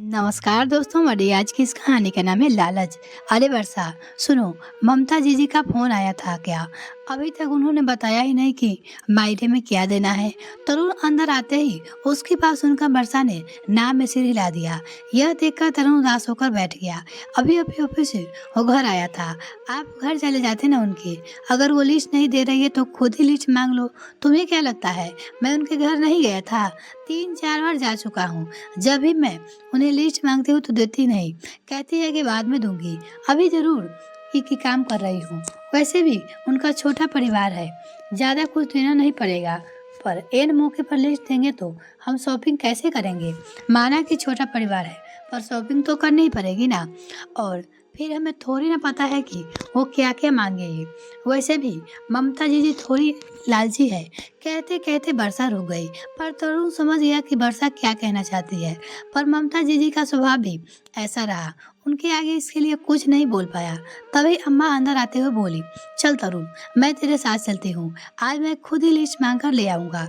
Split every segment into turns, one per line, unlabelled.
नमस्कार दोस्तों, हमारी आज की इस कहानी का नाम है लालच। अरे वर्षा, सुनो, ममता जीजी का फोन आया था क्या? अभी तक उन्होंने बताया ही नहीं कि मायरे में क्या देना है। तरुण अंदर आते ही उसके पास उनका वर्षा ने नाम में सिर हिला दिया। यह देखकर तरुण उदास होकर बैठ गया। अभी अभी ऑफिस से वो घर आया था। आप घर चले जाते ना उनके। अगर वो लिस्ट नहीं दे रही है तो खुद ही लिस्ट मांग लो। तुम्हें क्या लगता है मैं उनके घर नहीं गया था? 3-4 बार जा चुका हूँ। जब भी मैं उन्हें लिस्ट मांगती हूँ तो देती नहीं, कहती है कि बाद में दूंगी। अभी जरूर की काम कर रही हूँ। वैसे भी उनका छोटा परिवार है, ज़्यादा कुछ देना नहीं पड़ेगा। पर एन मौके पर लिस्ट देंगे तो हम शॉपिंग कैसे करेंगे? माना कि छोटा परिवार है, पर शॉपिंग तो करनी ही पड़ेगी ना। और फिर हमें थोड़ी ना पता है कि वो क्या क्या मांगेगी। वैसे भी ममता जी थोड़ी लालची है। कहते कहते वर्षा रुक गई, पर तरुण समझ गया कि वर्षा क्या कहना चाहती है। पर ममता जीजी का स्वभाव भी ऐसा रहा, उनके आगे इसके लिए कुछ नहीं बोल पाया। तभी अम्मा अंदर आते हुए बोली, चल तरुण, मैं तेरे साथ चलती हूँ। आज मैं खुद ही लिस्ट मांग कर ले आऊंगा।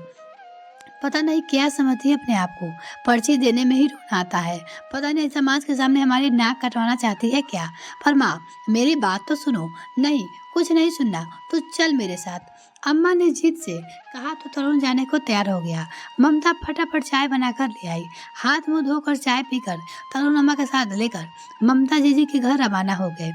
पता नहीं क्या समझती है अपने आप को, पर्ची देने में ही रोना आता है। पता नहीं समाज के सामने हमारी नाक कटवाना चाहती है क्या? पर माँ, मेरी बात तो सुनो। नहीं, कुछ नहीं सुनना, तू चल मेरे साथ। अम्मा ने जिद से कहा तो तरुण जाने को तैयार हो गया। ममता फटाफट चाय बनाकर ले आई। हाथ मुंह धोकर चाय पीकर तरुण अम्मा के साथ लेकर ममता जीजी के घर रवाना हो गए।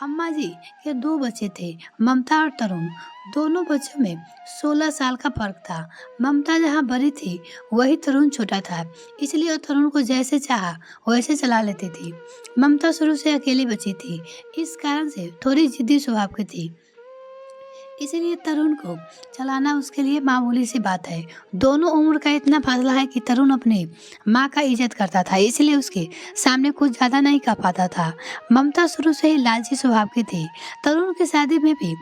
अम्मा जी के 2 बच्चे थे, ममता और तरुण। दोनों बच्चों में 16 साल का फर्क था। ममता जहाँ बड़ी थी वही तरुण छोटा था, इसलिए वो तरुण को जैसे चाहा वैसे चला लेती थी। ममता शुरू से अकेली बची थी, इस कारण से थोड़ी जिद्दी स्वभाव की थी, इसीलिए तरुण को चलाना उसके लिए मामूली सी बात है। दोनों उम्र का इतना फासला है कि तरुण अपनी माँ का इज्जत करता था, इसलिए उसके सामने कुछ ज्यादा नहीं कह पाता था। ममता शुरू से ही लालची स्वभाव की थी। तरुण की शादी में भी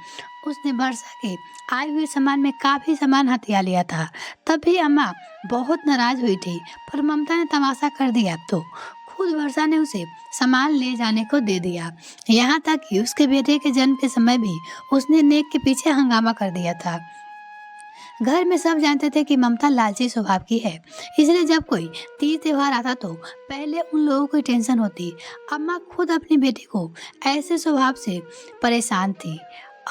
उसने वर्षा के आए हुए सामान में काफी सामान हथिया लिया था। तब भी अम्मा बहुत नाराज हुई थी, पर ममता ने तमाशा कर दिया तो खुद वर्षा ने उसे सामान ले जाने को दे दिया। यहाँ तक कि उसके बेटे के जन्म के समय भी उसने नेक के पीछे हंगामा कर दिया था। घर में सब जानते थे कि ममता लालची स्वभाव की है, इसलिए जब कोई तीज त्योहार आता तो पहले उन लोगों को टेंशन होती। अम्मा खुद अपनी बेटी को ऐसे स्वभाव से परेशान थी।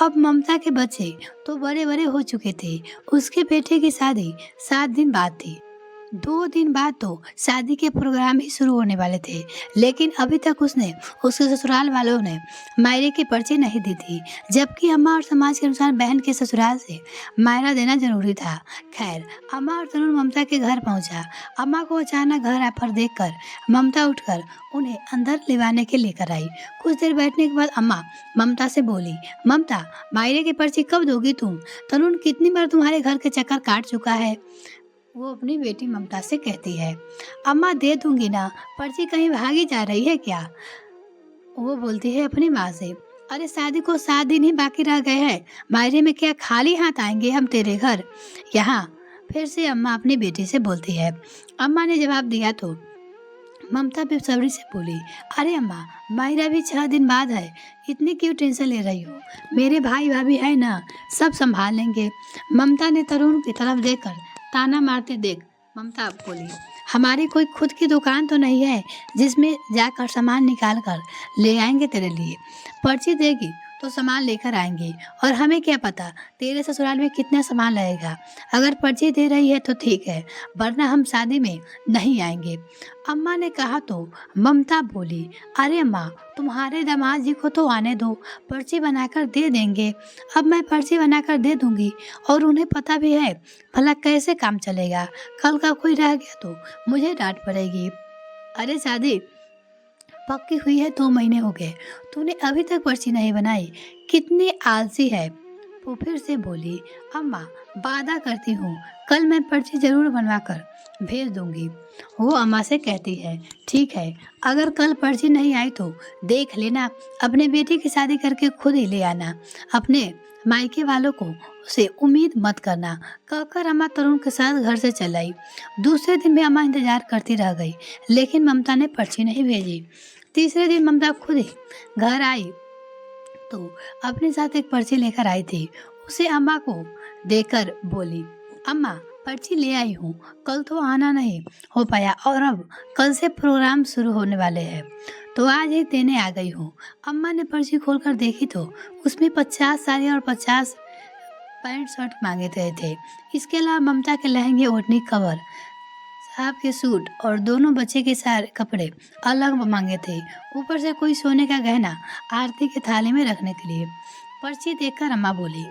अब ममता के बच्चे तो बड़े बड़े हो चुके थे। उसके बेटे की शादी 7 दिन बाद थी। 2 दिन बाद तो शादी के प्रोग्राम ही शुरू होने वाले थे, लेकिन अभी तक उसने उसके ससुराल वालों ने मायरे की पर्ची नहीं दी थी, जबकि अम्मा और समाज के अनुसार बहन के ससुराल से मायरा देना जरूरी था। खैर, अम्मा और तरुण ममता के घर पहुंचा। अम्मा को अचानक घर पर देखकर ममता उठकर उन्हें अंदर लिवाने के लेकर आई। कुछ देर बैठने के बाद अम्मा ममता से बोली, ममता, मायरे की पर्ची कब दोगी तुम? तरुण कितनी बार तुम्हारे घर के चक्कर काट चुका है। वो अपनी बेटी ममता से कहती है, अम्मा दे दूंगी ना, पर्ची कहीं भागी जा रही है क्या? वो बोलती है अपनी माँ से, अरे शादी को 7 दिन ही बाकी रह गए हैं, मायरे में क्या खाली हाथ आएंगे हम तेरे घर? यहाँ फिर से अम्मा अपनी बेटी से बोलती है। अम्मा ने जवाब दिया तो ममता बेसब्री से बोली, अरे अम्मा, मायरा भी 6 दिन बाद है, इतनी क्यों टेंशन ले रही हो? मेरे भाई भाभी है ना, सब संभाल लेंगे। ममता ने तरुण की तरफ देखकर ताना मारते देख ममता बोली, हमारी कोई खुद की दुकान तो नहीं है जिसमें जाकर सामान निकाल कर ले आएंगे तेरे लिए। पर्ची देगी तो सामान लेकर आएंगे, और हमें क्या पता तेरे ससुराल में कितना सामान लगेगा। अगर पर्ची दे रही है तो ठीक है, वरना हम शादी में नहीं आएंगे। अम्मा ने कहा तो ममता बोली, अरे अम्मा, तुम्हारे दामाद जी को तो आने दो, पर्ची बनाकर दे देंगे। अब मैं पर्ची बनाकर दे दूंगी, और उन्हें पता भी है भला कैसे काम चलेगा। कल का कोई रह गया तो मुझे डांट पड़ेगी। अरे शादी पक्की हुई है, 2 महीने हो गए, तूने अभी तक पर्ची नहीं बनाई, कितनी आलसी है। वो फिर से बोली, अम्मा, वादा करती हूँ कल मैं पर्ची जरूर बनवा कर भेज दूंगी। वो अम्मा से कहती है, ठीक है, अगर कल पर्ची नहीं आई तो देख लेना, अपने बेटी की शादी करके खुद ही ले आना, अपने मायके वालों को उसे उम्मीद मत करना। कहकर अम्मा तरुण के साथ घर से चल आई। दूसरे दिन भी अम्मा इंतजार करती रह गई, लेकिन ममता ने पर्ची नहीं भेजी। तीसरे दिन ममता खुद ही घर आई तो अपने साथ एक पर्ची लेकर आई थी। उसे अम्मा को देकर बोली, अम्मा, पर्ची ले आई हूँ, कल तो आना नहीं हो पाया और अब कल से प्रोग्राम शुरू होने वाले हैं, तो आज ही देने आ गई हूँ। अम्मा ने पर्ची खोलकर देखी तो उसमें 50 साड़ी और 50 पैंट शर्ट मांगे गए थे। इसके अलावा ममता के लहंगे, ओढ़नी, कवर, साहब के सूट और दोनों बच्चे के सारे कपड़े अलग मांगे थे। ऊपर से कोई सोने का गहना आरती के थाली में रखने के लिए। पर्ची देखकर अम्मा बोली,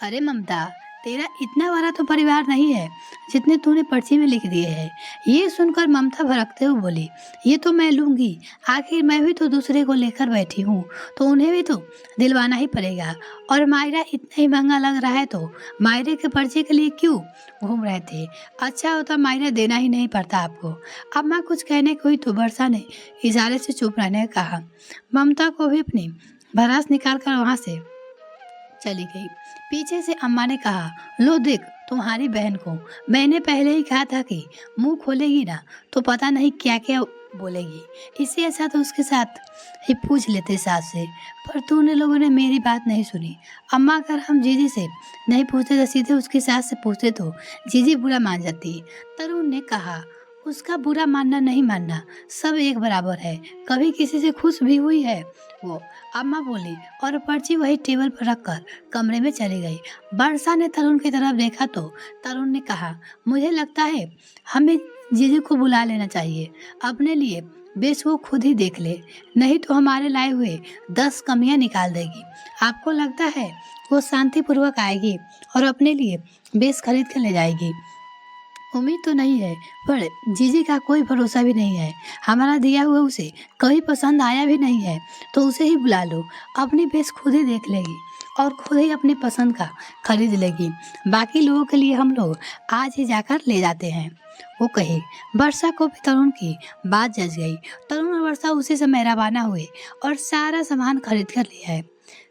अरे ममता, तेरा इतना बड़ा तो परिवार नहीं है जितने तूने पर्ची में लिख दिए हैं। ये सुनकर ममता भड़कते हुए बोली, ये तो मैं लूंगी, आखिर मैं भी तो दूसरे को लेकर बैठी हूँ, तो उन्हें भी तो दिलवाना ही पड़ेगा। और मायरा इतना ही महंगा लग रहा है तो मायरे के पर्चे के लिए क्यों घूम रहे थे? अच्छा होता मायरा देना ही नहीं पड़ता आपको। अम्मा कुछ कहने को हुई तो वर्षा ने इशारे से चुप रहने का कहा। ममता को भी अपनी भड़ास निकाल कर वहाँ से चली गई। पीछे से अम्मा ने कहा, लो देख तुम्हारी बहन को, मैंने पहले ही कहा था कि मुंह खोलेगी ना तो पता नहीं क्या क्या बोलेगी। इससे अच्छा तो उसके साथ ही पूछ लेते सास से, पर तूने लोगों ने मेरी बात नहीं सुनी। अम्मा, अगर हम जीजी से नहीं पूछते तो सीधे उसकी सास से पूछते तो जीजी बुरा मान जाती। तरुण ने कहा, उसका बुरा मानना नहीं मानना सब एक बराबर है, कभी किसी से खुश भी हुई है वो? अम्मा बोली और पर्ची वही टेबल पर रखकर कमरे में चली गई। वर्षा ने तरुण की तरफ देखा तो तरुण ने कहा, मुझे लगता है हमें जीजी को बुला लेना चाहिए अपने लिए, बेस वो खुद ही देख ले, नहीं तो हमारे लाए हुए 10 कमियां निकाल देगी। आपको लगता है वो शांतिपूर्वक आएगी और अपने लिए बेस खरीद कर ले जाएगी? उम्मीद तो नहीं है, पर जीजी का कोई भरोसा भी नहीं है। हमारा दिया हुआ उसे कभी पसंद आया भी नहीं है, तो उसे ही बुला लो, अपनी बेस खुद ही देख लेगी और खुद ही अपनी पसंद का खरीद लेगी। बाकी लोगों के लिए हम लोग आज ही जाकर ले जाते हैं, वो कहे। वर्षा को भी तरुण की बात जच गई। तरुण और वर्षा उसी समय रवाना हुए और सारा सामान खरीद कर लिया है।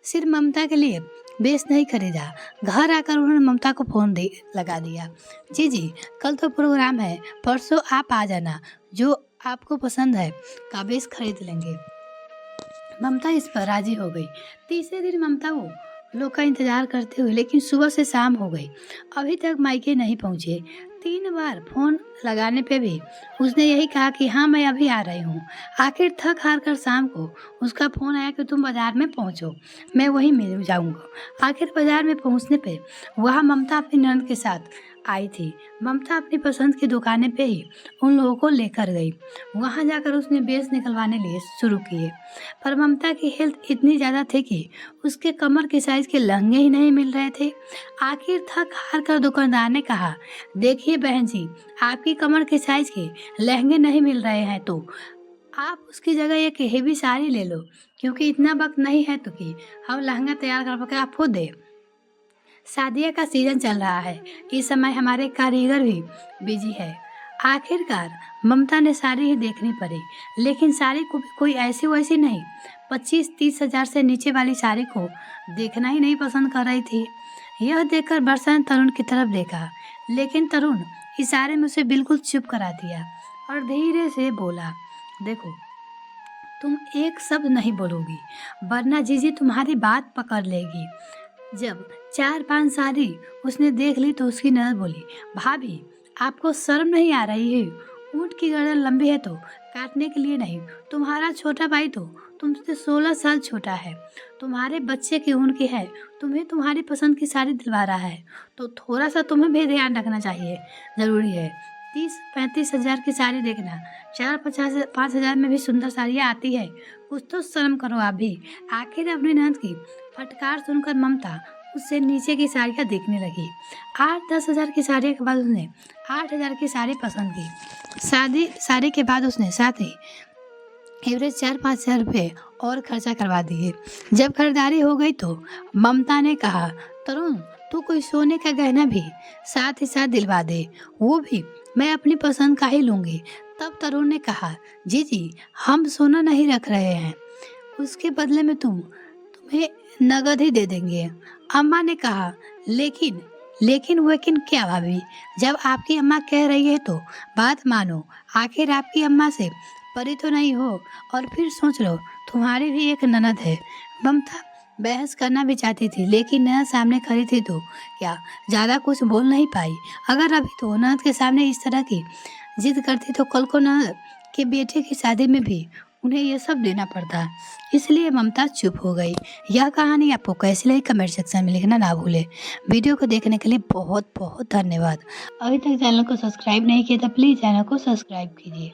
सिर्फ ममता के लिए बेस नहीं खरीदा। घर आकर उन्होंने ममता को फोन लगा दिया, जी कल तो प्रोग्राम है, परसों आप आ जाना, जो आपको पसंद है का बेस खरीद लेंगे। ममता इस पर राजी हो गई। तीसरे दिन ममता वो लोग का इंतजार करते हुए, लेकिन सुबह से शाम हो गई, अभी तक मायके नहीं पहुंचे। 3 बार फोन लगाने पे भी उसने यही कहा कि हाँ मैं अभी आ रही हूँ। आखिर थक हार कर शाम को उसका फोन आया कि तुम बाजार में पहुँचो, मैं वहीं मिल जाऊँगा। आखिर बाजार में पहुँचने पे वहाँ ममता अपनी ननद के साथ आई थी। ममता अपनी पसंद की दुकानें पे ही उन लोगों को लेकर गई। वहाँ जाकर उसने बेस निकलवाने लिए शुरू किए, पर ममता की हेल्थ इतनी ज़्यादा थी कि उसके कमर के साइज के लहंगे ही नहीं मिल रहे थे। आखिर थक हार कर दुकानदार ने कहा, देखिए बहन जी, आपकी कमर के साइज के लहंगे नहीं मिल रहे हैं तो आप उसकी जगह एक हेवी साड़ी ले लो, क्योंकि इतना वक्त नहीं है तो कि हम लहंगा तैयार करके आपको दे। शादियों का सीजन चल रहा है, इस समय हमारे कारीगर भी बिजी है। आखिरकार ममता ने साड़ी ही देखनी पड़ी, लेकिन साड़ी को भी कोई ऐसी वैसी नहीं, 25-30 हजार से नीचे वाली साड़ी को देखना ही नहीं पसंद कर रही थी। यह देखकर वर्षा ने तरुण की तरफ देखा, लेकिन तरुण इशारे में उसे बिल्कुल चुप करा दिया और धीरे से बोला, देखो तुम एक शब्द नहीं बोलोगी वरना जीजी तुम्हारी बात पकड़ लेगी। जब 4-5 साड़ी उसने देख ली तो उसकी ननद बोली, भाभी आपको शर्म नहीं आ रही है? ऊँट की गर्दन लंबी है तो काटने के लिए नहीं, तुम्हारा छोटा भाई तो तुमसे 16 साल छोटा है, तुम्हारे बच्चे की उम्र की है, तुम्हें तुम्हारी पसंद की साड़ी दिलवा रहा है, तो थोड़ा सा तुम्हें भी ध्यान रखना चाहिए, ज़रूरी है। 30-35 हजार की साड़ी देखना, 4-5 हजार में भी सुंदर साड़ियाँ आती है, कुछ तो शर्म करो आप भी। आखिर अपनी ननद की फटकार सुनकर ममता उससे नीचे की साड़ियाँ देखने लगी। 8-10 हजार की साड़ी के बाद उसने 8 हजार की साड़ी पसंद की। साड़ी के बाद उसने साथ ही एवरेज 4-5 हजार रुपये और खर्चा करवा दिए। जब खरीदारी हो गई तो ममता ने कहा, तरुण तू कोई सोने का गहना भी साथ ही साथ दिलवा दे, वो भी मैं अपनी पसंद का ही लूँगी। तब तरुण ने कहा, जी हम सोना नहीं रख रहे हैं, उसके बदले में तुम्हें नगद ही दे देंगे। अम्मा ने कहा, लेकिन क्या भाभी, जब आपकी अम्मा कह रही है तो बात मानो, आखिर आपकी अम्मा से परी तो नहीं हो, और फिर सोच लो तुम्हारी भी एक ननद है। ममता बहस करना भी चाहती थी, लेकिन ननद सामने खड़ी थी तो क्या ज़्यादा कुछ बोल नहीं पाई। अगर अभी तो ननद के सामने इस तरह की ज़िद करती तो कल को ननद के बेटे की शादी में भी उन्हें ये सब देना पड़ता। इसलिए ममता चुप हो गई। यह कहानी आपको कैसी लगी कमेंट सेक्शन में लिखना ना भूलें। वीडियो को देखने के लिए बहुत बहुत धन्यवाद। अभी तक चैनल को सब्सक्राइब नहीं किया तो प्लीज़ चैनल को सब्सक्राइब कीजिए।